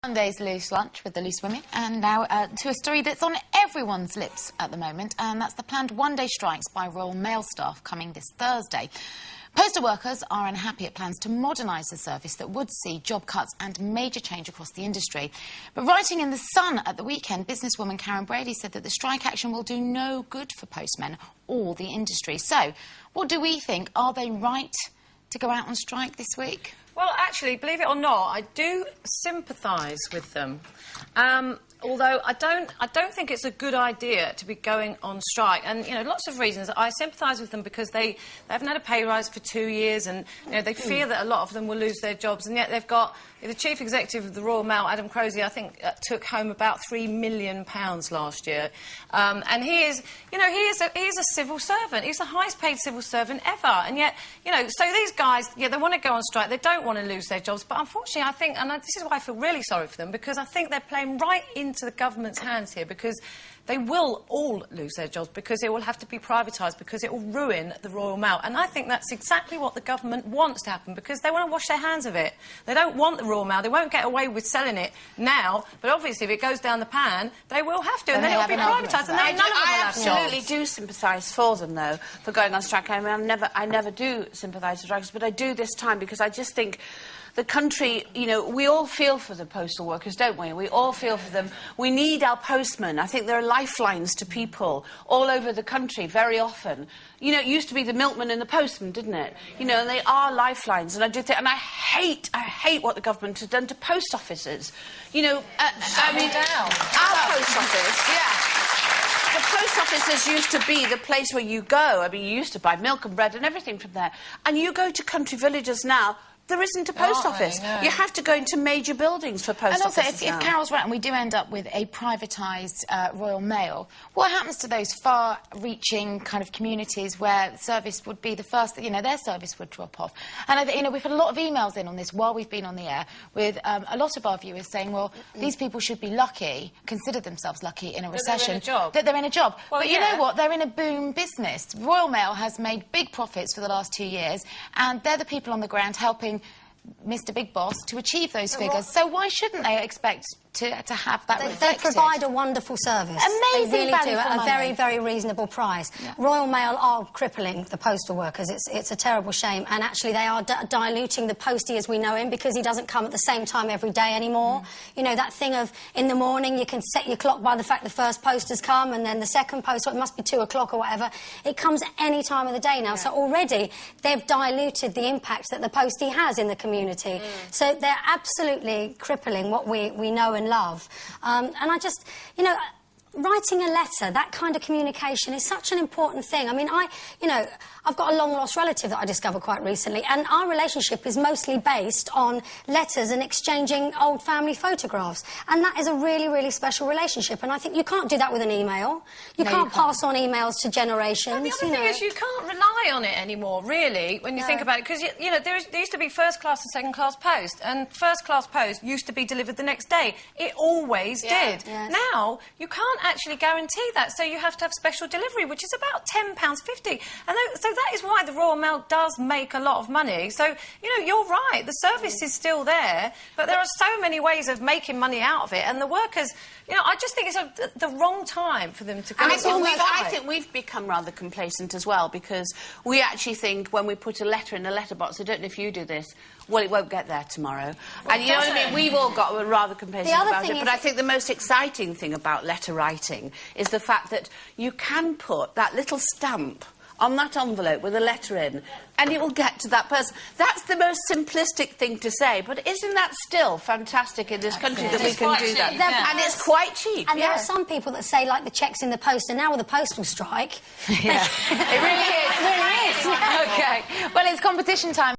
Monday's Loose Lunch with the Loose Women, and now to a story that's on everyone's lips at the moment, and that's the planned one-day strikes by Royal Mail staff coming this Thursday. Postal workers are unhappy at plans to modernise the service that would see job cuts and major change across the industry. But writing in The Sun at the weekend, businesswoman Karen Brady said that the strike action will do no good for postmen or the industry. So, what do we think? Are they right to go out on strike this week? Well, actually, believe it or not, I do sympathise with them. Although I don't think it's a good idea to be going on strike, and you know, lots of reasons. I sympathise with them because they haven't had a pay rise for 2 years, and you know, they fear that a lot of them will lose their jobs, and yet they've got the chief executive of the Royal Mail, Adam Crozier, I think took home about £3 million last year, and he is a civil servant. He's the highest paid civil servant ever, and yet you know, so these guys, yeah, they want to go on strike, they don't want to lose their jobs, but unfortunately, I think, and this is why I feel really sorry for them, because I think they're playing right into the government's hands here, because they will all lose their jobs, because it will have to be privatised, because it will ruin the Royal Mail. And I think that's exactly what the government wants to happen, because they want to wash their hands of it. They don't want the Royal Mail. They won't get away with selling it now, but obviously if it goes down the pan, they will have to, and then it will be privatised, and then none of them will have jobs. I absolutely do sympathise for them, though, for going on strike. I mean, I never do sympathise for strikers, but I do this time, because I just think the country, you know, we all feel for the postal workers, don't we? We all feel for them. We need our postmen. I think there are lifelines to people all over the country very often. You know, it used to be the milkman and the postman, didn't it? You know, and they are lifelines. And I do think, and I hate what the government has done to post offices. You know, I mean, our post office, yeah. The post offices used to be the place where you go. I mean, you used to buy milk and bread and everything from there. And you go to country villages now, there isn't a post office. No. You have to go into major buildings for post offices. And also, if Carol's right and we do end up with a privatised Royal Mail, what happens to those far-reaching kind of communities where service would be the first, you know, their service would drop off? And, you know, we've had a lot of emails in on this while we've been on the air with a lot of our viewers saying, well, these people should be lucky, consider themselves lucky in a recession. That they're in a job. Well, but you know what? They're in a boom business. Royal Mail has made big profits for the last 2 years, and they're the people on the ground helping Mr. Big Boss to achieve those figures. So why shouldn't they expect to have that reflected? They provide a wonderful service. Amazing. They really value do, for at money. a very, very reasonable price. Yeah. Royal Mail are crippling the postal workers. It's a terrible shame, and actually they are diluting the postie as we know him, because he doesn't come at the same time every day anymore. You know, that thing of in the morning you can set your clock by the fact the first post has come, and then the second post, or it must be 2 o'clock or whatever. It comes at any time of the day now, so already they've diluted the impact that the postie has in the community. So they're absolutely crippling what we know and love. And I just, you know, writing a letter, that kind of communication is such an important thing. I mean, I've got a long-lost relative that I discovered quite recently, and our relationship is mostly based on letters and exchanging old family photographs. And that is a really, really special relationship. And I think you can't do that with an email. You can't pass on emails to generations. And the other thing is you can't rely on it anymore, really, when you think about it. Because, you know, there used to be first-class and second-class post, and first-class post used to be delivered the next day. It always did. Yes. Now, you can't actually guarantee that, so you have to have special delivery, which is about £10.50. And so that is why the Royal Mail does make a lot of money. So, you know, you're right, the service is still there, but there are so many ways of making money out of it, and the workers, you know, I just think it's the wrong time for them to go. And I think we've become rather complacent as well, because we actually think when we put a letter in a letterbox, I don't know if you do this, well, it won't get there tomorrow. Well, and you know what I mean? We've all got rather complacent about it. But I think the most exciting thing about letter writing is the fact that you can put that little stamp on that envelope with a letter in, and it will get to that person. That's the most simplistic thing to say, but isn't that still fantastic in this country that we can do that? And it's quite cheap. And there are some people that say, like, the cheques in the post, and now with the postal strike... Yeah. It really is. It really is. OK. Well, it's competition time.